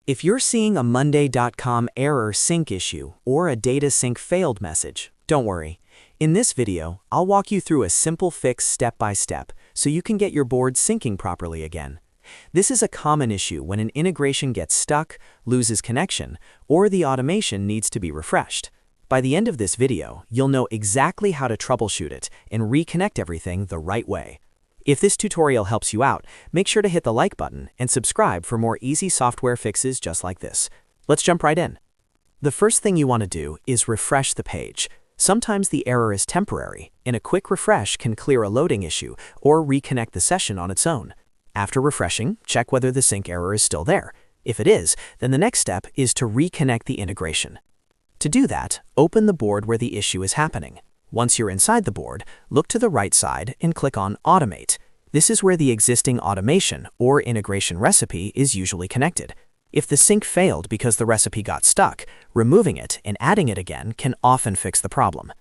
If you're seeing a Monday.com error sync issue or a data sync failed message, don't worry. In this video, I'll walk you through a simple fix step by step so you can get your board syncing properly again. This is a common issue when an integration gets stuck, loses connection, or the automation needs to be refreshed. By the end of this video, you'll know exactly how to troubleshoot it and reconnect everything the right way. If this tutorial helps you out, make sure to hit the like button and subscribe for more easy software fixes just like this. Let's jump right in. The first thing you want to do is refresh the page. Sometimes the error is temporary, and a quick refresh can clear a loading issue or reconnect the session on its own. After refreshing, check whether the sync error is still there. If it is, then the next step is to reconnect the integration. To do that, open the board where the issue is happening. Once you're inside the board, look to the right side and click on Automate. This is where the existing automation or integration recipe is usually connected. If the sync failed because the recipe got stuck, removing it and adding it again can often fix the problem.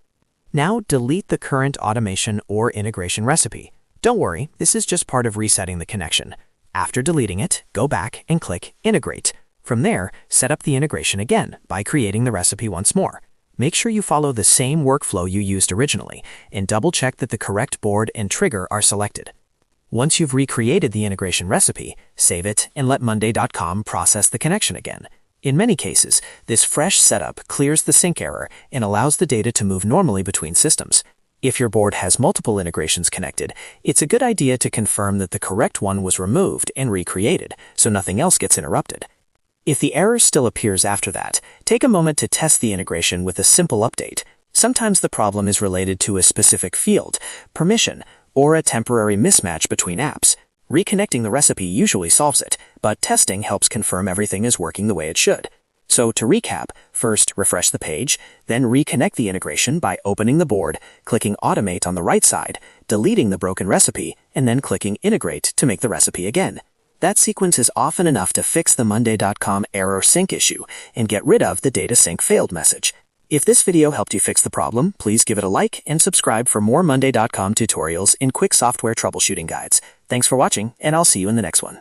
Now delete the current automation or integration recipe. Don't worry, this is just part of resetting the connection. After deleting it, go back and click Integrate. From there, set up the integration again by creating the recipe once more. Make sure you follow the same workflow you used originally and double-check that the correct board and trigger are selected. Once you've recreated the integration recipe, save it and let Monday.com process the connection again. In many cases, this fresh setup clears the sync error and allows the data to move normally between systems. If your board has multiple integrations connected, it's a good idea to confirm that the correct one was removed and recreated so nothing else gets interrupted. If the error still appears after that, take a moment to test the integration with a simple update. Sometimes the problem is related to a specific field, permission, or a temporary mismatch between apps. Reconnecting the recipe usually solves it, but testing helps confirm everything is working the way it should. So to recap, first refresh the page, then reconnect the integration by opening the board, clicking Automate on the right side, deleting the broken recipe, and then clicking Integrate to make the recipe again. That sequence is often enough to fix the Monday.com error sync issue and get rid of the data sync failed message. If this video helped you fix the problem, please give it a like and subscribe for more Monday.com tutorials and quick software troubleshooting guides. Thanks for watching, and I'll see you in the next one.